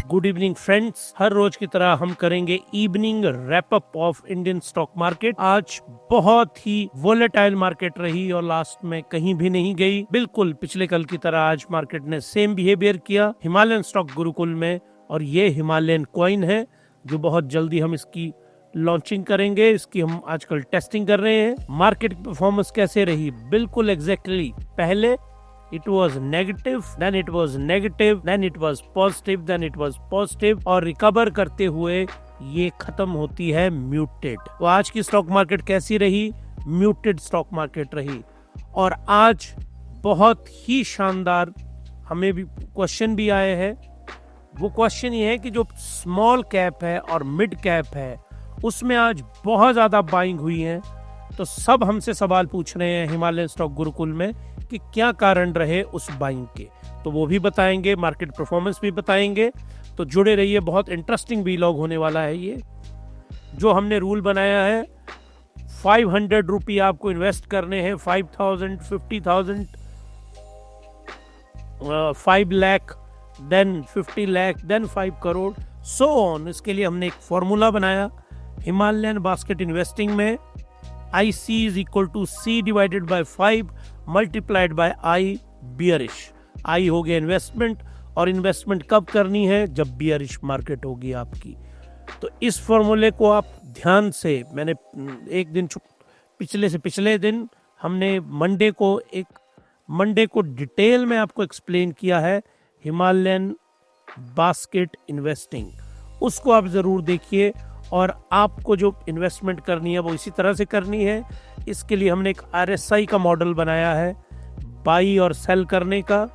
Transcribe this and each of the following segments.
Good evening friends, हर रोज की तरह हम करेंगे evening wrap up of Indian stock market. आज बहुत ही वोलेटाइल मार्केट रही और लास्ट में कहीं भी नहीं गई। बिल्कुल पिछले कल की तरह आज मार्केट ने सेम बिहेवियर किया हिमालयन स्टॉक गुरुकुल में, और ये हिमालयन कॉइन है जो बहुत जल्दी हम इसकी लॉन्चिंग करेंगे। इसकी हम आजकल टेस्टिंग कर रहे हैं। मार्केट की परफॉर्मेंस कैसे रही? बिल्कुल एग्जैक्टली पहले it was negative, then it was negative, then it was positive, then it was positive, और रिकवर करते हुए ये खत्म होती है म्यूटेड। तो आज की स्टॉक मार्केट कैसी रही? म्यूटेड स्टॉक मार्केट रही। और आज बहुत ही शानदार हमें भी क्वेश्चन भी आए हैं। वो क्वेश्चन ये है कि जो स्मॉल कैप है और मिड कैप है उसमें आज बहुत ज्यादा बाइंग हुई है। तो सब हमसे सवाल पूछ रहे हैं हिमालयन स्टॉक गुरुकुल में कि क्या कारण रहे उस बाइंग के, तो वो भी बताएंगे, मार्केट परफॉर्मेंस भी बताएंगे। तो जुड़े रहिए, बहुत इंटरेस्टिंग वीलॉग होने वाला है ये। जो हमने रूल बनाया है 500 रुपये आपको इन्वेस्ट करने हैं, 5,000, 50,000, 5 lakh, then 50 lakh, then 5 crore, so on. इसके लिए हमने एक फॉर्मूला बनाया हिमालयन बास्केट इन्वेस्टिंग में। IC is equal to C divided by 5 multiplied by I bearish। I हो गया इन्वेस्टमेंट, और इन्वेस्टमेंट कब करनी है? जब बियरिश मार्केट होगी आपकी। तो इस फॉर्मूले को आप ध्यान से, मैंने एक दिन पिछले दिन हमने मंडे को डिटेल में आपको एक्सप्लेन किया है हिमालयन बास्केट इन्वेस्टिंग। उसको आप जरूर देखिए, और आपको जो इन्वेस्टमेंट करनी है वो इसी तरह से करनी है। इसके लिए हमने एक RSI का मॉडल बनाया है बाई और सेल करने का।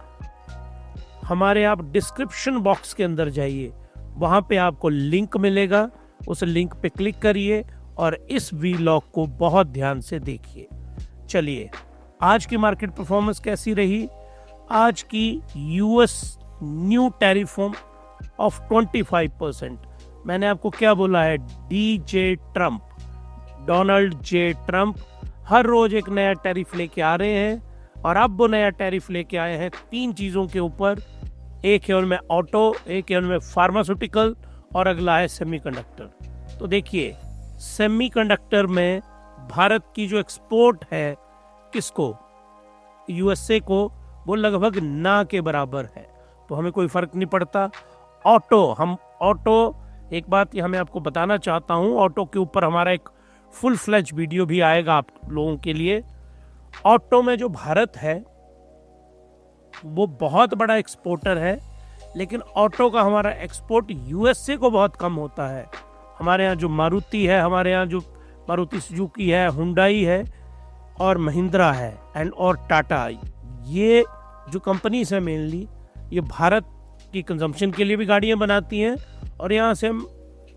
हमारे आप डिस्क्रिप्शन बॉक्स के अंदर जाइए, वहाँ पे आपको लिंक मिलेगा, उस लिंक पे क्लिक करिए और इस वीलॉग को बहुत ध्यान से देखिए। चलिए, आज की मार्केट परफॉर्मेंस कैसी रही? आज की US न्यू टैरिफ ऑफ 25%। मैंने आपको क्या बोला है? डोनाल्ड जे ट्रम्प हर रोज एक नया टैरिफ लेके आ रहे हैं, और अब वो नया टैरिफ लेके आए हैं 3 चीजों के ऊपर। एक है उनमें ऑटो, एक है उनमें फार्मास्यूटिकल, और अगला है सेमीकंडक्टर। तो देखिए, सेमीकंडक्टर में भारत की जो एक्सपोर्ट है किसको? USA को, वो लगभग ना के बराबर है, तो हमें कोई फर्क नहीं पड़ता। ऑटो एक बात ये हमें आपको बताना चाहता हूं, ऑटो के ऊपर हमारा एक फुल फ्लेज वीडियो भी आएगा आप लोगों के लिए। ऑटो में जो भारत है वो बहुत बड़ा एक्सपोर्टर है, लेकिन ऑटो का हमारा एक्सपोर्ट USA को बहुत कम होता है। हमारे यहाँ जो मारुति है, हमारे यहाँ जो मारुति सुजुकी है, हुंडई है, और महिंद्रा है, और टाटा, ये जो कंपनीज है मेनली, ये भारत की कंजम्पशन के लिए भी गाड़ियाँ बनाती हैं, और यहाँ से हम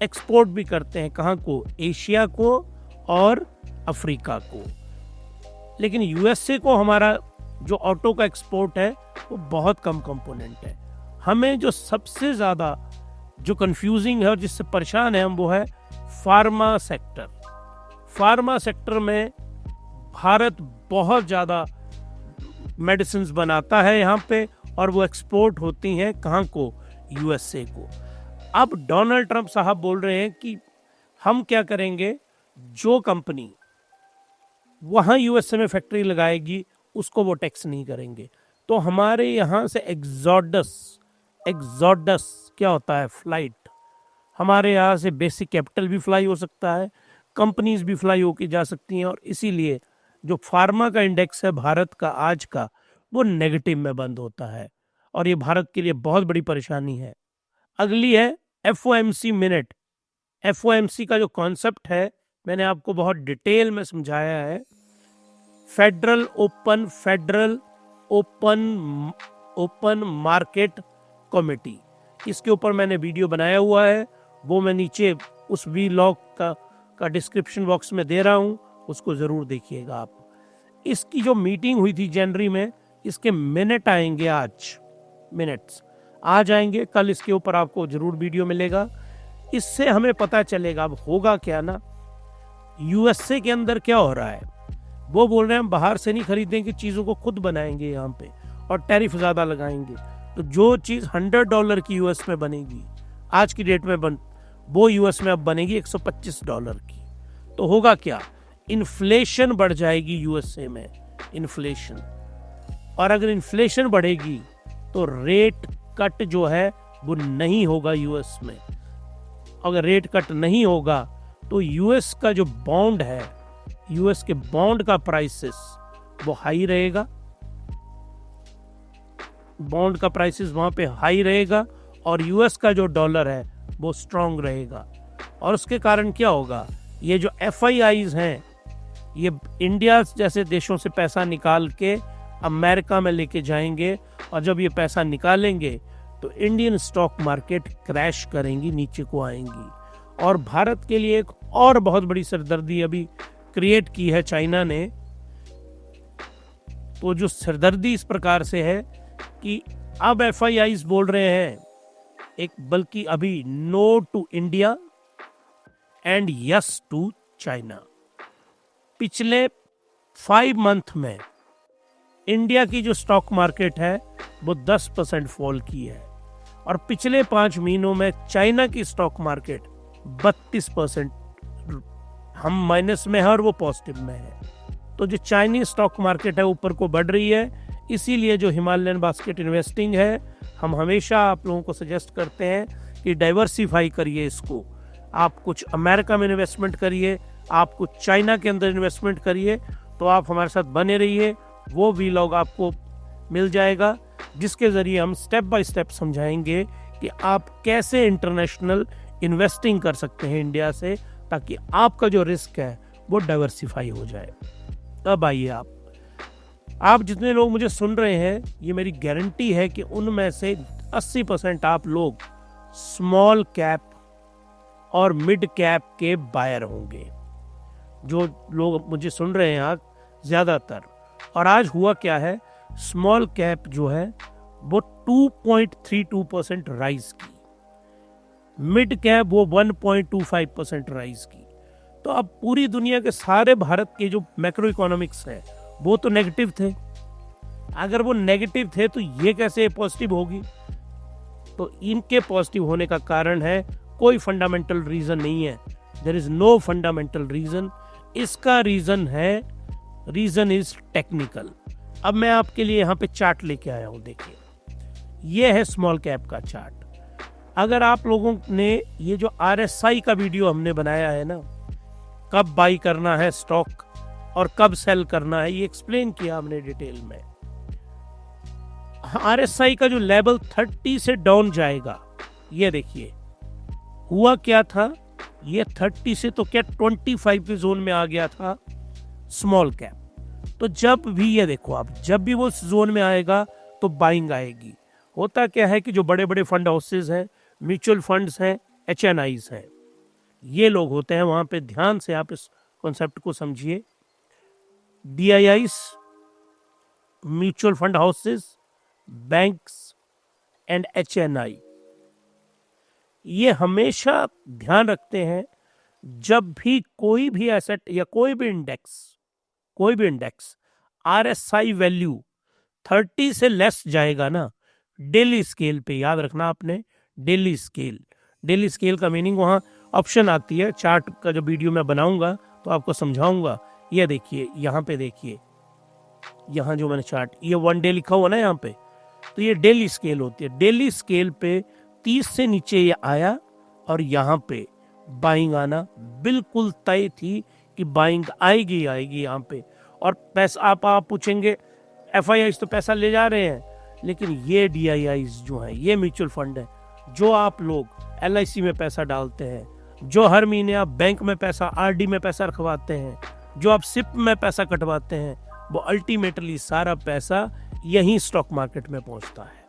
एक्सपोर्ट भी करते हैं। कहाँ को? एशिया को और अफ्रीका को। लेकिन USA को हमारा जो ऑटो का एक्सपोर्ट है वो बहुत कम कंपोनेंट है। हमें जो सबसे ज़्यादा जो कंफ्यूजिंग है और जिससे परेशान है हम, वो है फार्मा सेक्टर। फार्मा सेक्टर में भारत बहुत ज़्यादा मेडिसिन बनाता है यहाँ पे, और वो एक्सपोर्ट होती हैं कहाँ को? USA को। अब डोनाल्ड ट्रंप साहब बोल रहे हैं कि हम क्या करेंगे, जो कंपनी वहाँ USA में फैक्ट्री लगाएगी उसको वो टैक्स नहीं करेंगे। तो हमारे यहाँ से एग्जॉडस क्या होता है? फ्लाइट। हमारे यहाँ से बेसिक कैपिटल भी फ्लाई हो सकता है, कंपनीज भी फ्लाई होके जा सकती हैं, और इसीलिए जो फार्मा का इंडेक्स है भारत का आज का, वो नेगेटिव में बंद होता है, और ये भारत के लिए बहुत बड़ी परेशानी है। अगली है FOMC मिनट। FOMC का जो कॉन्सेप्ट है मैंने आपको बहुत डिटेल में समझाया है। फेडरल ओपन मार्केट कमेटी, इसके ऊपर मैंने वीडियो बनाया हुआ है, वो मैं नीचे उस वीलॉग का डिस्क्रिप्शन बॉक्स में दे रहा हूँ, उसको जरूर देखिएगा आप। इसकी जो मीटिंग हुई थी जनवरी में, इसके मिनट आएंगे, मिनट्स आज आएंगे, कल इसके ऊपर आपको जरूर वीडियो मिलेगा। इससे हमें पता चलेगा अब होगा क्या ना, USA के अंदर क्या हो रहा है। वो बोल रहे हैं हम बाहर से नहीं खरीदेंगे, चीज़ों को खुद बनाएंगे यहाँ पे, और टैरिफ ज़्यादा लगाएंगे। तो जो चीज़ $100 की US में बनेगी आज की डेट में वो यूएस में अब बनेगी $125 की। तो होगा क्या, इन्फ्लेशन बढ़ जाएगी यूएसए में, इन्फ्लेशन। और अगर इन्फ्लेशन बढ़ेगी तो रेट कट जो है वो नहीं होगा यूएस में। अगर रेट कट नहीं होगा तो यूएस का जो बॉन्ड है, यूएस के बॉन्ड का प्राइसेस वो हाई रहेगा, बॉन्ड का प्राइसेस वहां पे हाई रहेगा, और यूएस का जो डॉलर है वो स्ट्रांग रहेगा। और उसके कारण क्या होगा, ये जो एफआईआईज हैं ये इंडिया जैसे देशों से पैसा निकाल के अमेरिका में लेके जाएंगे, और जब ये पैसा निकालेंगे तो इंडियन स्टॉक मार्केट क्रैश करेंगी, नीचे को आएंगी। और भारत के लिए एक और बहुत बड़ी सरदर्दी अभी क्रिएट की है चाइना ने। तो जो सरदर्दी इस प्रकार से है कि अब एफआईआईज बोल रहे हैं एक, बल्कि अभी no to India and yes to China. पिछले 5 मंथ में इंडिया की जो स्टॉक मार्केट है वो 10% फॉल की है, और पिछले 5 महीनों में चाइना की स्टॉक मार्केट 32% हम माइनस में है और वो पॉजिटिव में है। तो जो चाइनीज स्टॉक मार्केट है ऊपर को बढ़ रही है। इसीलिए जो हिमालयन बास्केट इन्वेस्टिंग है, हम हमेशा आप लोगों को सजेस्ट करते हैं कि डाइवर्सिफाई करिए इसको। आप कुछ अमेरिका में इन्वेस्टमेंट करिए, आप कुछ चाइना के अंदर इन्वेस्टमेंट करिए। तो आप हमारे साथ बने रहिए, वो वीलॉग आपको मिल जाएगा जिसके ज़रिए हम स्टेप बाय स्टेप समझाएंगे कि आप कैसे इंटरनेशनल इन्वेस्टिंग कर सकते हैं इंडिया से, ताकि आपका जो रिस्क है वो डाइवर्सिफाई हो जाए। अब आइए, आप जितने लोग मुझे सुन रहे हैं, ये मेरी गारंटी है कि उनमें से 80% आप लोग स्मॉल कैप और मिड कैप के बायर होंगे, जो लोग मुझे सुन रहे हैं आज ज़्यादातर। और आज हुआ क्या है, स्मॉल कैप जो है वो 2.32% राइज की, मिड कैप वो 1.25% राइज की। तो अब पूरी दुनिया के सारे भारत के जो मैक्रो इकोनॉमिक्स है वो तो नेगेटिव थे। अगर वो नेगेटिव थे तो ये कैसे पॉजिटिव होगी? तो इनके पॉजिटिव होने का कारण है, कोई फंडामेंटल रीजन नहीं है, there is no fundamental reason. इसका रीजन है, रीजन इज टेक्निकल। अब मैं आपके लिए यहाँ पे चार्ट लेके आया हूँ, देखिए ये है स्मॉल कैप का चार्ट। अगर आप लोगों ने ये जो RSI का वीडियो हमने बनाया है ना, कब बाई करना है स्टॉक और कब सेल करना है, ये एक्सप्लेन किया हमने डिटेल में। RSI का जो लेवल 30 से डाउन जाएगा, ये देखिए हुआ क्या था, ये 30 से तो क्या 25 के जोन में आ गया था स्मॉल कैप। तो जब भी ये देखो आप, जब भी वो जोन में आएगा तो बाइंग आएगी। होता क्या है कि जो बड़े बड़े फंड हाउसेज हैं, म्यूचुअल फंड्स हैं, HNIs हैं, ये लोग होते हैं वहां पे। ध्यान से आप इस कॉन्सेप्ट को समझिए। DIIs, mutual fund houses, banks and HNI, ये हमेशा ध्यान रखते हैं जब भी कोई भी एसेट या कोई भी इंडेक्स RSI वैल्यू 30 से लेस जाएगा ना, डेली स्केल पे, याद रखना आपने, डेली स्केल का मीनिंग वहां ऑप्शन आती है। चार्ट का जो वीडियो मैं बनाऊंगा तो आपको समझाऊंगा। ये देखिए, यहाँ पे देखिए, यहाँ जो मैंने चार्ट, ये 1 डे लिखा हुआ ना यहाँ पे, तो ये डेली स्केल होती है। डेली स्केल पे 30 से नीचे ये आया और यहाँ पे बाइंग आना बिल्कुल तय थी कि बाइंग आएगी यहाँ पे। और पैसा आप पूछेंगे, FIIs तो पैसा ले जा रहे हैं, लेकिन ये DIIs जो हैं, ये म्यूचुअल फंड है, जो आप लोग LIC में पैसा डालते हैं, जो हर महीने आप बैंक में पैसा, RD में पैसा रखवाते हैं, जो आप SIP में पैसा कटवाते हैं, वो अल्टीमेटली सारा पैसा यहीं स्टॉक मार्केट में पहुंचता है।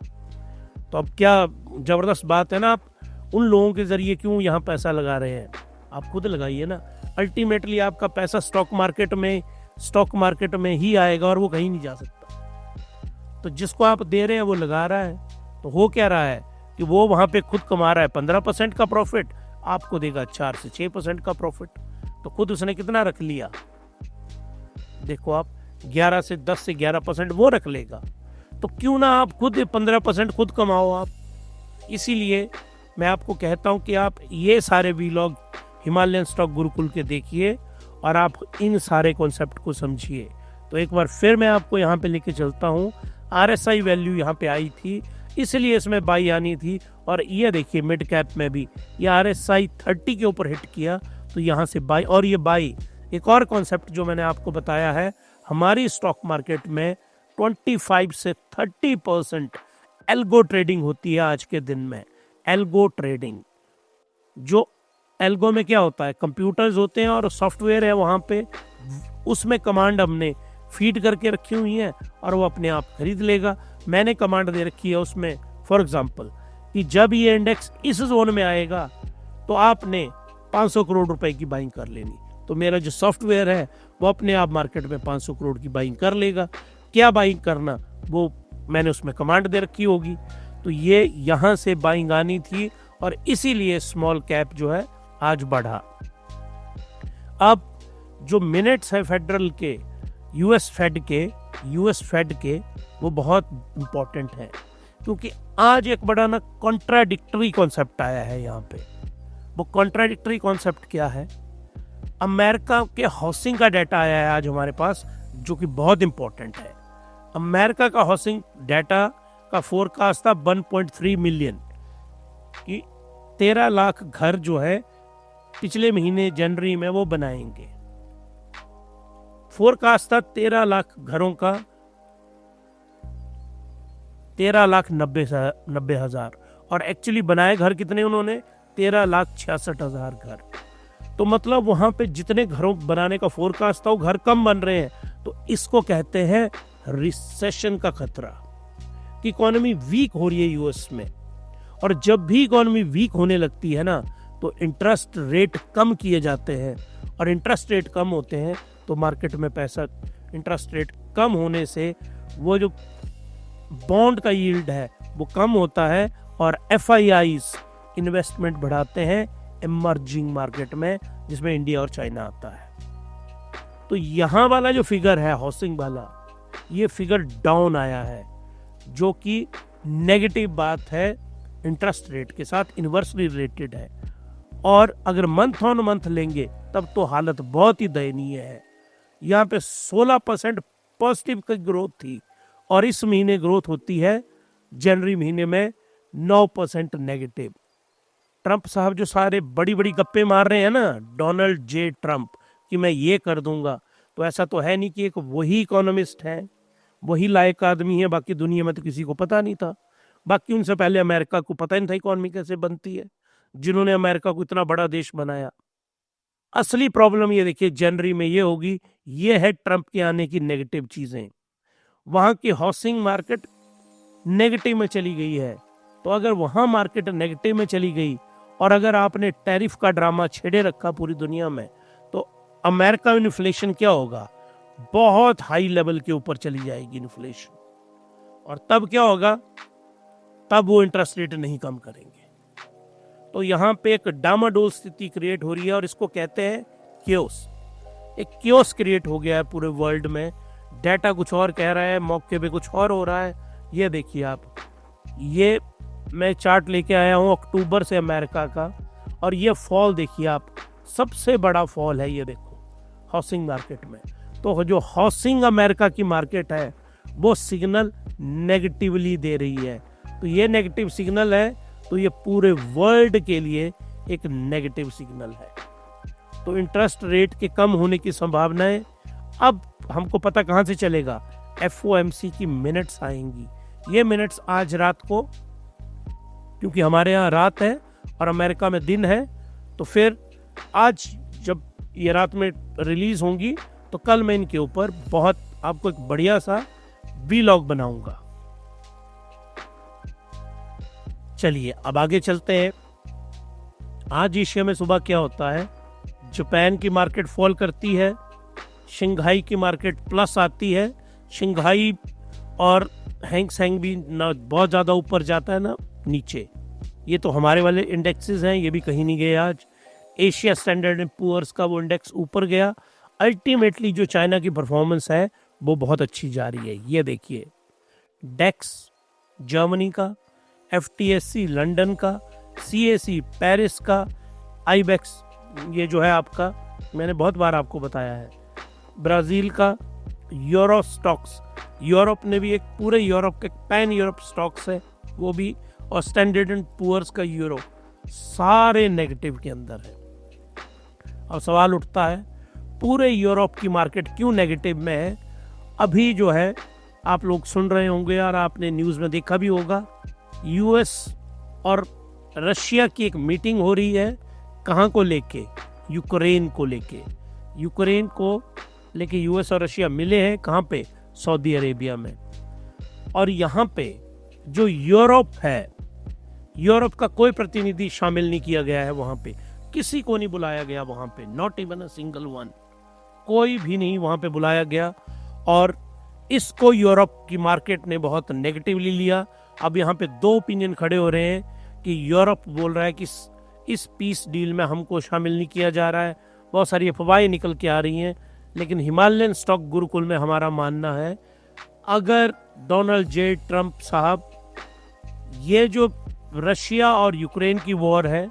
तो अब क्या जबरदस्त बात है ना, आप उन लोगों के जरिए क्यों यहाँ पैसा लगा रहे हैं, आप खुद लगाइए ना। अल्टीमेटली आपका पैसा स्टॉक मार्केट में ही आएगा और वो कहीं नहीं जा सकता। तो जिसको आप दे रहे हैं वो लगा रहा है, तो हो क्या रहा है कि वो वहां पे खुद कमा रहा है 15% का प्रॉफिट, आपको देगा 4 से 6% का प्रॉफिट। तो खुद उसने कितना रख लिया, देखो आप 10 से 11% वो रख लेगा। तो क्यों ना आप खुद 15% खुद कमाओ आप। इसीलिए मैं आपको कहता हूं कि आप ये सारे वीलॉग हिमालयन स्टॉक गुरुकुल के देखिए और आप इन सारे कॉन्सेप्ट को समझिए। तो एक बार फिर मैं आपको यहाँ पे लेके चलता हूँ। RSI वैल्यू यहाँ पे आई थी, इसलिए इसमें बाई आनी थी। और ये देखिए मिड कैप में भी ये RSI 30 के ऊपर हिट किया, तो यहाँ से बाई। और ये बाई एक और कॉन्सेप्ट जो मैंने आपको बताया है, हमारी स्टॉक मार्केट में 25 से 30% एल्गो ट्रेडिंग होती है आज के दिन में। एल्गो ट्रेडिंग, जो एल्गो में क्या होता है, कंप्यूटर्स होते हैं और सॉफ्टवेयर है वहाँ पे, उसमें कमांड हमने फीड करके रखी हुई है और वो अपने आप खरीद लेगा। मैंने कमांड दे रखी है उसमें फॉर एग्जांपल कि जब ये इंडेक्स इस जोन में आएगा तो आपने 500 करोड़ रुपए की बाइंग कर लेनी। तो मेरा जो सॉफ्टवेयर है वो अपने आप मार्केट में 500 करोड़ की बाइंग कर लेगा। क्या बाइंग करना, वो मैंने उसमें कमांड दे रखी होगी। तो ये यहाँ से बाइंग आनी थी और इसीलिए स्मॉल कैप जो है आज बढ़ा। अब जो मिनट्स है फेडरल के, यूएस फेड के वो बहुत इंपॉर्टेंट है, क्योंकि आज एक बड़ा ना कॉन्ट्राडिक्टरी कॉन्सेप्ट आया है यहाँ पे। वो कॉन्ट्राडिक्टरी कॉन्सेप्ट क्या है? अमेरिका के हाउसिंग का डाटा आया है आज हमारे पास, जो कि बहुत इंपॉर्टेंट है। अमेरिका का हाउसिंग डाटा का फोरकास्ट था 1.3 मिलियन कि 13 लाख घर जो है पिछले महीने जनवरी में वो बनाएंगे। फोरकास्ट था 13 लाख घरों का, 13,90,000, और एक्चुअली बनाए घर कितने उन्होंने? 13,66,000 घर। तो मतलब वहां पे जितने घरों बनाने का फोरकास्ट था वो घर कम बन रहे हैं। तो इसको कहते हैं रिसेशन का खतरा, कि इकोनॉमी वीक हो रही है यूएस में। और जब भी इकोनॉमी वीक होने लगती है ना, तो इंटरेस्ट रेट कम किए जाते हैं, और इंटरेस्ट रेट कम होते हैं तो मार्केट में पैसा, इंटरेस्ट रेट कम होने से वो जो बॉन्ड का यील्ड है वो कम होता है, और FIIs इन्वेस्टमेंट बढ़ाते हैं इमर्जिंग मार्केट में, जिसमें इंडिया और चाइना आता है। तो यहाँ वाला जो फिगर है हाउसिंग वाला, ये फिगर डाउन आया है, जो कि नेगेटिव बात है, इंटरेस्ट रेट के साथ इन्वर्सली रिलेटेड है। और अगर मंथ ऑन मंथ लेंगे तब तो हालत बहुत ही दयनीय है। यहाँ पे 16% पॉजिटिव की ग्रोथ थी, और इस महीने ग्रोथ होती है जनवरी महीने में 9% नेगेटिव। ट्रंप साहब जो सारे बड़ी बड़ी गप्पे मार रहे हैं ना, डोनाल्ड जे ट्रंप, कि मैं ये कर दूंगा, तो ऐसा तो है नहीं कि एक वही इकोनॉमिस्ट है, वही लायक आदमी है, बाकी दुनिया में तो किसी को पता नहीं था। बाकी उनसे पहले अमेरिका को पता नहीं था इकोनॉमी कैसे बनती है, जिन्होंने अमेरिका को इतना बड़ा देश बनाया। असली प्रॉब्लम ये देखिए जनवरी में ये होगी, ये है ट्रंप के आने की नेगेटिव चीजें। वहां की हाउसिंग मार्केट नेगेटिव में चली गई है। तो अगर वहां मार्केट नेगेटिव में चली गई, और अगर आपने टैरिफ का ड्रामा छेड़े रखा पूरी दुनिया में, तो अमेरिका में इन्फ्लेशन क्या होगा? बहुत हाई लेवल के ऊपर चली जाएगी इन्फ्लेशन। और तब क्या होगा? तब वो इंटरेस्ट रेट नहीं कम करेंगे। तो यहाँ पे एक डामाडोल स्थिति क्रिएट हो रही है, और इसको कहते हैं क्योस। एक क्योस क्रिएट हो गया है पूरे वर्ल्ड में। डाटा कुछ और कह रहा है, मौके पे कुछ और हो रहा है। ये देखिए आप, ये मैं चार्ट लेके आया हूँ अक्टूबर से अमेरिका का, और ये फॉल देखिए आप, सबसे बड़ा फॉल है ये देखो हाउसिंग मार्केट में। तो जो हाउसिंग अमेरिका की मार्केट है वो सिग्नल नेगेटिवली दे रही है। तो ये नेगेटिव सिग्नल है, तो ये पूरे वर्ल्ड के लिए एक नेगेटिव सिग्नल है। तो इंटरेस्ट रेट के कम होने की संभावनाएं अब हमको पता कहां से चलेगा? FOMC की मिनट्स आएंगी। ये मिनट्स आज रात को, क्योंकि हमारे यहाँ रात है और अमेरिका में दिन है, तो फिर आज जब ये रात में रिलीज होंगी तो कल मैं इनके ऊपर बहुत आपको एक बढ़िया सा वीलॉग बनाऊंगा। चलिए अब आगे चलते हैं। आज एशिया में सुबह क्या होता है? जापान की मार्केट फॉल करती है, शंघाई की मार्केट प्लस आती है। शंघाई और हैंग सेंग भी ना बहुत ज़्यादा ऊपर जाता है ना नीचे। ये तो हमारे वाले इंडेक्सेस हैं, ये भी कहीं नहीं गए आज। एशिया स्टैंडर्ड एंड पुअर्स का वो इंडेक्स ऊपर गया। अल्टीमेटली जो चाइना की परफॉर्मेंस है वो बहुत अच्छी जा रही है। ये देखिए डेक्स जर्मनी का, FTSE लंदन का, CAC पेरिस का, IBEX ये जो है आपका, मैंने बहुत बार आपको बताया है, ब्राज़ील का, यूरो स्टॉक्स, यूरोप ने भी एक पूरे यूरोप के पैन यूरोप स्टॉक्स है वो भी, और स्टैंडर्ड एंड पुअर्स का यूरो, सारे नेगेटिव के अंदर है। अब सवाल उठता है पूरे यूरोप की मार्केट क्यों नेगेटिव में है? अभी जो है आप लोग सुन रहे होंगे और आपने न्यूज़ में देखा भी होगा, US और रशिया की एक मीटिंग हो रही है। कहाँ को लेके? यूक्रेन को लेके। यूक्रेन को लेके US और रशिया मिले हैं कहाँ पे? सऊदी अरेबिया में। और यहाँ पे जो यूरोप है, यूरोप का कोई प्रतिनिधि शामिल नहीं किया गया है वहाँ पे, किसी को नहीं बुलाया गया वहाँ पे, not even a single one, कोई भी नहीं वहाँ पे बुलाया गया। और इसको यूरोप की मार्केट ने बहुत नेगेटिवली लिया। अब यहाँ पे दो ओपिनियन खड़े हो रहे हैं कि यूरोप बोल रहा है कि इस पीस डील में हमको शामिल नहीं किया जा रहा है, बहुत सारी अफवाहें निकल के आ रही हैं। लेकिन हिमालयन स्टॉक गुरुकुल में हमारा मानना है, अगर डोनाल्ड जे ट्रंप साहब ये जो रशिया और यूक्रेन की वॉर है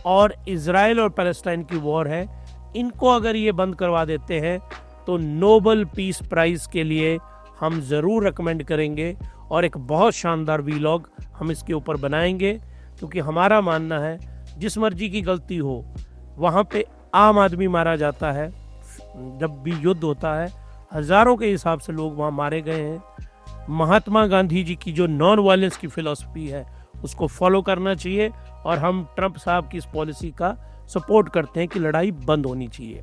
और इजराइल और पैलेस्टाइन की वॉर है, इनको अगर ये बंद करवा देते हैं तो नोबेल पीस प्राइज के लिए हम ज़रूर रेकमेंड करेंगे और एक बहुत शानदार वीलॉग हम इसके ऊपर बनाएंगे। क्योंकि हमारा मानना है जिस मर्जी की गलती हो वहाँ पे आम आदमी मारा जाता है। जब भी युद्ध होता है हज़ारों के हिसाब से लोग वहाँ मारे गए हैं। महात्मा गांधी जी की जो नॉन वायलेंस की फिलॉसफी है उसको फॉलो करना चाहिए और हम ट्रंप साहब की इस पॉलिसी का सपोर्ट करते हैं कि लड़ाई बंद होनी चाहिए।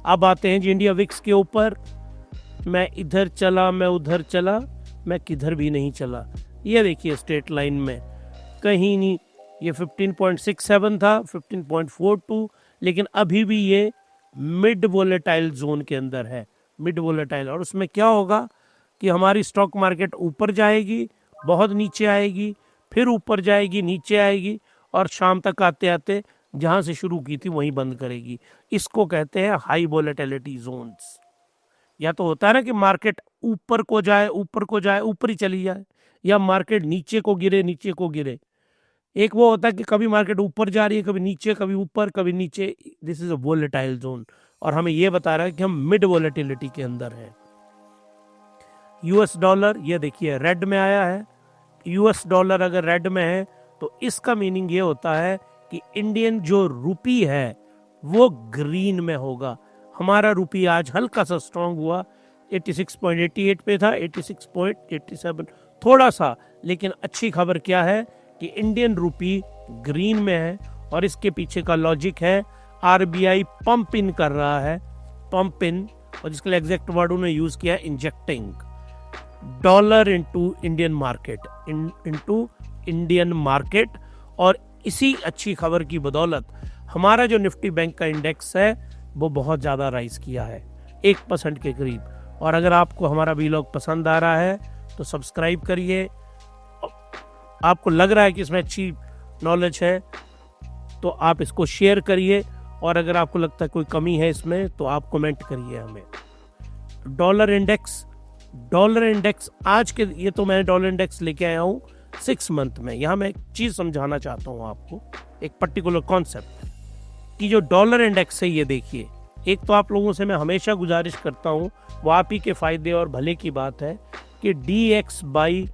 अब आते हैं जी इंडिया विक्स के ऊपर। मैं इधर चला, मैं उधर चला, मैं किधर भी नहीं चला। ये देखिए स्ट्रेट लाइन में कहीं नहीं, ये 15.67 था, 15.42, लेकिन अभी भी ये मिड वोलेटाइल जोन के अंदर है, मिड वोलेटाइल। और उसमें क्या होगा कि हमारी स्टॉक मार्केट ऊपर जाएगी, बहुत नीचे आएगी, फिर ऊपर जाएगी, नीचे आएगी और शाम तक आते आते जहां से शुरू की थी वहीं बंद करेगी। इसको कहते हैं हाई वोलेटिलिटी जोन्स। या तो होता है ना कि मार्केट ऊपर को जाए, ऊपर को जाए, ऊपर ही चली जाए, या मार्केट नीचे को गिरे, नीचे को गिरे। एक वो होता है कि कभी मार्केट ऊपर जा रही है, कभी नीचे, कभी ऊपर, कभी नीचे। This is a volatile zone और हमें ये बता रहा है कि हम मिड वोलेटिलिटी के अंदर हैं। US डॉलर ये देखिए रेड में आया है। US डॉलर अगर रेड में है तो इसका मीनिंग ये होता है कि इंडियन जो रूपी है वो ग्रीन में होगा। हमारा रूपी आज हल्का सा स्ट्रांग हुआ, 86.88 पे था, 86.87 थोड़ा सा। लेकिन अच्छी खबर क्या है कि इंडियन रूपी ग्रीन में है और इसके पीछे का लॉजिक है RBI पंप इन कर रहा है, पंप इन, और जिसके लिए एग्जैक्ट वर्ड उन्होंने यूज किया है injecting dollar into Indian market, into Indian market. और इसी अच्छी खबर की बदौलत हमारा जो निफ्टी बैंक का इंडेक्स है वो बहुत ज़्यादा राइज किया है, 1% के करीब। और अगर आपको हमारा वीलॉग पसंद आ रहा है तो सब्सक्राइब करिए। आपको लग रहा है कि इसमें अच्छी नॉलेज है तो आप इसको शेयर करिए, और अगर आपको लगता है कोई कमी है इसमें तो आप कमेंट करिए हमें। डॉलर इंडेक्स आज के, ये तो मैं डॉलर इंडेक्स लेके आया हूँ 6 मंथ में। यहाँ मैं एक चीज़ समझाना चाहता हूँ आपको, एक पर्टिकुलर कॉन्सेप्ट कि जो डॉलर इंडेक्स है ये देखिए। एक तो आप लोगों से मैं हमेशा गुजारिश करता हूँ, वो आप ही के फायदे और भले की बात है, कि DX बाई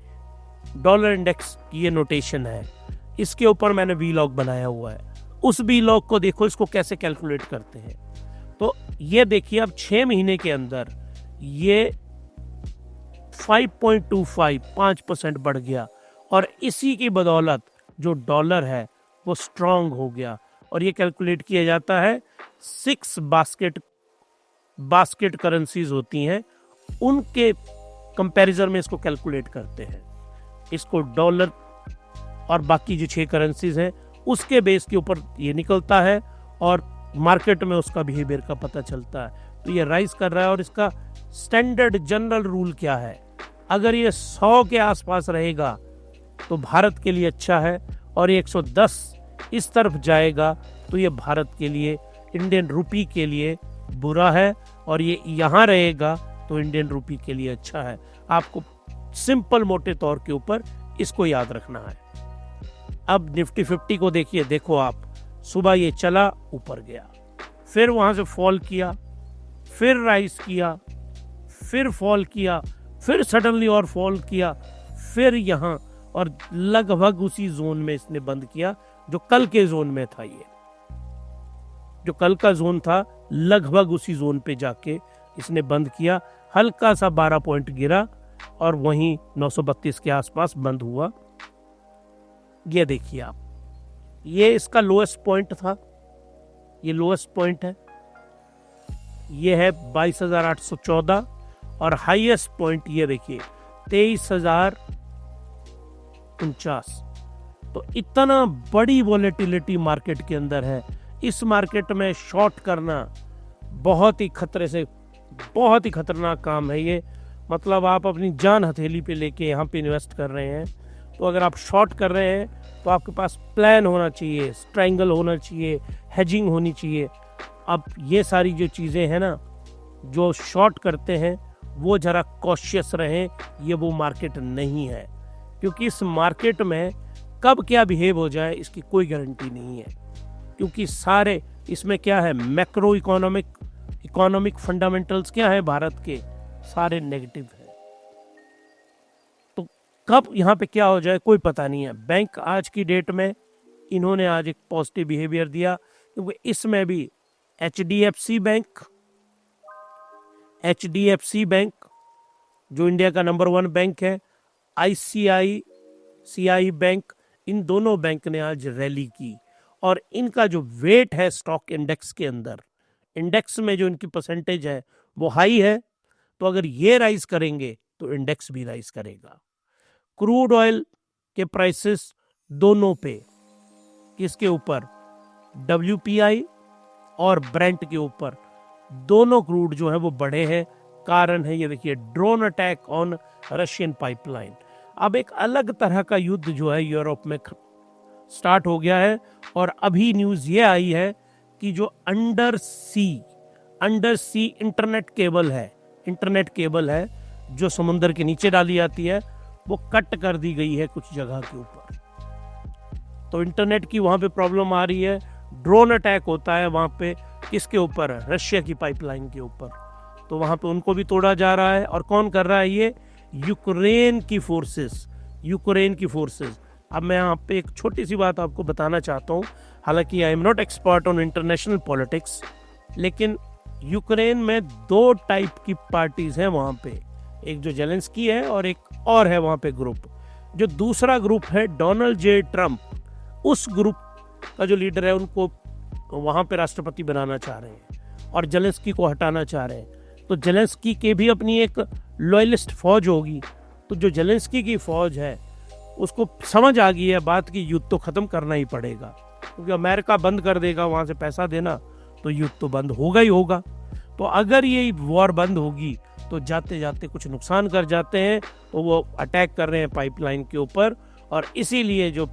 डॉलर इंडेक्स की ये नोटेशन है, इसके ऊपर मैंने वीलॉग बनाया हुआ है। उस वीलॉग को देखो, इसको कैसे कैलकुलेट करते हैं। तो ये देखिए अब 6 महीने के अंदर ये 5.25 5% बढ़ गया और इसी की बदौलत जो डॉलर है वो स्ट्रांग हो गया। और ये कैलकुलेट किया जाता है 6 बास्केट करेंसीज होती हैं, उनके कंपैरिजन में इसको कैलकुलेट करते हैं। इसको डॉलर और बाकी जो 6 करेंसीज हैं उसके बेस के ऊपर ये निकलता है और मार्केट में उसका बिहेवियर का पता चलता है। तो ये राइज कर रहा है और इसका स्टैंडर्ड जनरल रूल क्या है, अगर ये 100 के आसपास रहेगा तो भारत के लिए अच्छा है, और ये 110 इस तरफ जाएगा तो ये भारत के लिए, इंडियन रूपी के लिए बुरा है, और ये यहाँ रहेगा तो इंडियन रूपी के लिए अच्छा है। आपको सिंपल मोटे तौर के ऊपर इसको याद रखना है। अब निफ्टी 50 को देखिए, देखो आप, सुबह ये चला ऊपर गया, फिर वहां से फॉल किया, फिर राइज किया, फिर फॉल किया, फिर सडनली और फॉल किया, फिर यहाँ, और लगभग उसी जोन में इसने बंद किया जो कल के जोन में था। ये जो कल का जोन था लगभग उसी जोन पे जाके इसने बंद किया, हल्का सा 12 पॉइंट गिरा और वहीं 932 के आसपास बंद हुआ। ये देखिए आप, ये इसका लोएस्ट पॉइंट था, ये लोएस्ट पॉइंट है, ये है 22,814, और हाईएस्ट पॉइंट ये देखिए 23,049। तो इतना बड़ी वॉलेटिलिटी मार्केट के अंदर है। इस मार्केट में शॉर्ट करना बहुत ही खतरे से, बहुत ही खतरनाक काम है ये। मतलब आप अपनी जान हथेली पे लेके यहाँ पे इन्वेस्ट कर रहे हैं, तो अगर आप शॉर्ट कर रहे हैं तो आपके पास प्लान होना चाहिए, स्ट्रैंगल होना चाहिए, हेजिंग होनी चाहिए। अब ये सारी जो चीज़ें हैं ना, जो शॉर्ट करते हैं वो जरा कॉशियस रहें, ये वो मार्केट नहीं है, क्योंकि इस मार्केट में कब क्या बिहेव हो जाए इसकी कोई गारंटी नहीं है। क्योंकि सारे इसमें क्या है, मैक्रो इकोनॉमिक फंडामेंटल्स क्या है भारत के, सारे नेगेटिव है। तो कब यहाँ पे क्या हो जाए कोई पता नहीं है। बैंक आज की डेट में इन्होंने आज एक पॉजिटिव बिहेवियर दिया, क्योंकि इसमें भी HDFC बैंक जो इंडिया का नंबर 1 बैंक है, ICICI बैंक, इन दोनों बैंक ने आज रैली की, और इनका जो वेट है स्टॉक इंडेक्स के अंदर, इंडेक्स में जो इनकी परसेंटेज है वो हाई है। तो अगर ये राइज करेंगे तो इंडेक्स भी राइज करेगा। क्रूड ऑयल के प्राइसेस दोनों पे, किसके ऊपर, WPI और ब्रेंट के ऊपर, दोनों क्रूड जो है वो बढ़े हैं। कारण है ये देखिए, drone attack on Russian pipeline. अब एक अलग तरह का युद्ध जो है यूरोप में स्टार्ट हो गया है, और अभी न्यूज ये आई है कि जो अंडर सी इंटरनेट केबल है जो समुद्र के नीचे डाली जाती है, वो कट कर दी गई है कुछ जगह के ऊपर। तो इंटरनेट की वहां पे प्रॉब्लम आ रही है। ड्रोन अटैक होता है वहां पे, किसके ऊपर, रशिया की पाइपलाइन के ऊपर। तो वहां पे उनको भी तोड़ा जा रहा है। और कौन कर रहा है ये, यूक्रेन की फोर्सेस। अब मैं यहाँ पे एक छोटी सी बात आपको बताना चाहता हूँ, हालांकि I am not expert on international politics, लेकिन यूक्रेन में 2 टाइप की पार्टीज हैं वहाँ पे, एक जो जेलेंस्की है और एक और है वहाँ पे ग्रुप। जो दूसरा ग्रुप है डोनाल्ड जे ट्रम्प, उस ग्रुप का जो लीडर है उनको वहाँ पे राष्ट्रपति बनाना चाह रहे हैं और जेलेंस्की को हटाना चाह रहे हैं। तो जेलेंस्की के भी अपनी एक लॉयलिस्ट फौज होगी। तो जो जेलेंस्की की फौज है उसको समझ आ गई है बात कि युद्ध तो खत्म करना ही पड़ेगा, क्योंकि अमेरिका बंद कर देगा वहां से पैसा देना, तो युद्ध तो बंद होगा ही होगा। तो अगर ये वॉर बंद होगी तो जाते जाते कुछ नुकसान कर जाते हैं, तो वो अटैक कर रहे हैं पाइपलाइन के ऊपर, और इसीलिए जो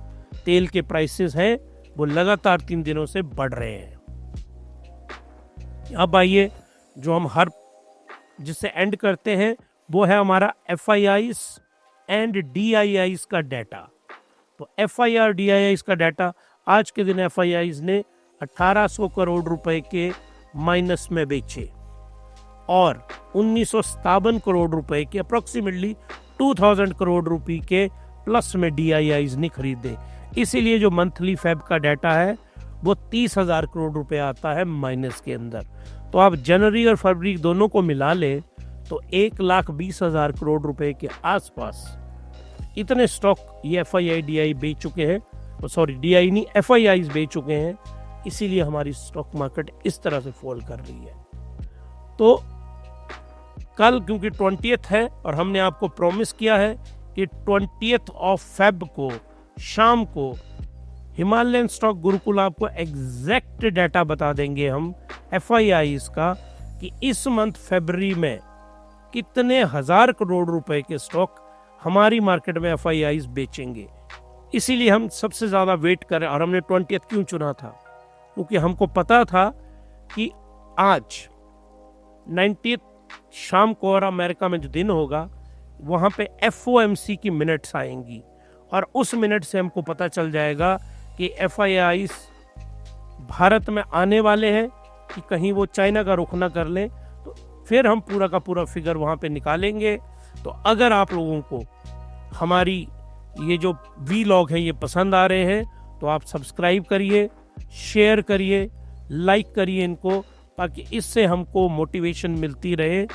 तेल के प्राइसेस हैं वो लगातार 3 दिनों से बढ़ रहे हैं। अब आइए जो हम हर जिससे एंड करते हैं वो है हमारा FIIs एंड DIIs का डाटा। तो FIR DIIs का डाटा, आज के दिन FIIs ने 1800 करोड़ रुपए के माइनस में बेचे और 1957 करोड़ रुपए के, अप्रोक्सीमेटली 2000 करोड़ रुपए के प्लस में DIIs ने खरीदे। इसीलिए जो मंथली फेब का डाटा है वो 30,000 करोड़ रुपए आता है माइनस के अंदर। तो आप जनवरी और फरवरी दोनों को मिला ले तो 1,20,000 करोड़ रुपए के आसपास इतने स्टॉक ये FII DI बेच चुके हैं, सॉरी DI नहीं FIIs बेच चुके हैं। इसीलिए हमारी स्टॉक मार्केट इस तरह से फॉल कर रही है। तो कल क्योंकि 20th है और हमने आपको प्रॉमिस किया है कि 20th ऑफ फेब को शाम को हिमालयन स्टॉक गुरुकुल आपको एग्जैक्ट डाटा बता देंगे हम FIIs का कि इस मंथ फरवरी में कितने हजार करोड़ रुपए के स्टॉक हमारी मार्केट में FIIs बेचेंगे। इसीलिए हम सबसे ज्यादा वेट करें। और हमने 20th क्यों चुना था, क्योंकि हमको पता था कि आज 19th शाम को और अमेरिका में जो दिन होगा वहां पे FOMC की मिनट्स आएंगी और उस मिनट से हमको पता चल जाएगा कि FIIs भारत में आने वाले हैं कि कहीं वो चाइना का रुख ना कर लें, तो फिर हम पूरा का पूरा फिगर वहाँ पे निकालेंगे। तो अगर आप लोगों को हमारी ये जो वीलॉग है ये पसंद आ रहे हैं तो आप सब्सक्राइब करिए, शेयर करिए, लाइक करिए इनको, ताकि इससे हमको मोटिवेशन मिलती रहे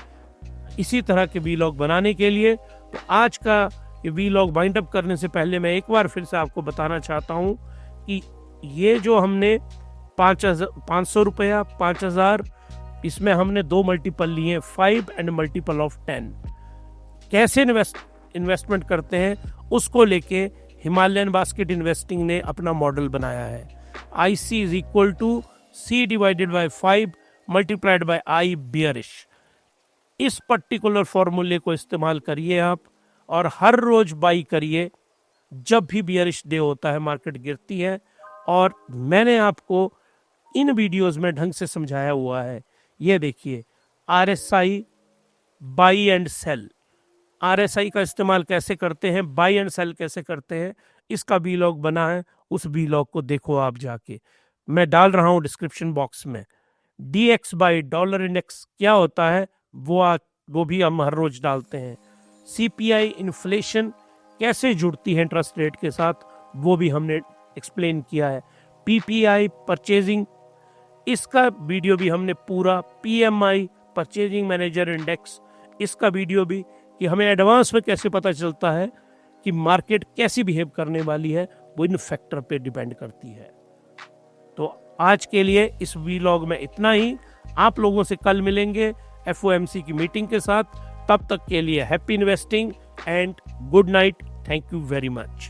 इसी तरह के वीलॉग बनाने के लिए। तो आज का ये वीलॉग वाइंड अप करने से पहले मैं एक बार फिर से आपको बताना चाहता हूँ कि ये जो हमने 500 रुपया 5000, इसमें हमने 2 मल्टीपल लिए, 5 एंड मल्टीपल ऑफ 10। कैसे इन्वेस्टमेंट करते हैं उसको लेके हिमालयन बास्केट इन्वेस्टिंग ने अपना मॉडल बनाया है। IC is equal to C divided by 5 multiplied by I bearish. इस पर्टिकुलर फॉर्मूले को इस्तेमाल करिए आप, और हर रोज बाई करिए जब भी बियरिश डे होता है, मार्केट गिरती है। और मैंने आपको इन वीडियोस में ढंग से समझाया हुआ है। ये देखिए RSI buy and sell, RSI का इस्तेमाल कैसे करते हैं, बाई एंड सेल कैसे करते हैं, इसका वीलॉग बना है। उस वीलॉग को देखो आप जाके, मैं डाल रहा हूँ डिस्क्रिप्शन बॉक्स में। DX बाई डॉलर इंडेक्स क्या होता है वो भी हम हर रोज डालते हैं। CPI इन्फ्लेशन कैसे जुड़ती है इंटरेस्ट रेट के साथ, वो भी हमने एक्सप्लेन किया है। PPI परचेजिंग, इसका वीडियो भी हमने पूरा, PMI परचेजिंग मैनेजर इंडेक्स, इसका वीडियो भी, कि हमें एडवांस में कैसे पता चलता है कि मार्केट कैसी बिहेव करने वाली है, वो इन फैक्टर पे डिपेंड करती है। तो आज के लिए इस वीलॉग में इतना ही। आप लोगों से कल मिलेंगे FOMC की मीटिंग के साथ। तब तक के लिए happy investing and good night. Thank you very much.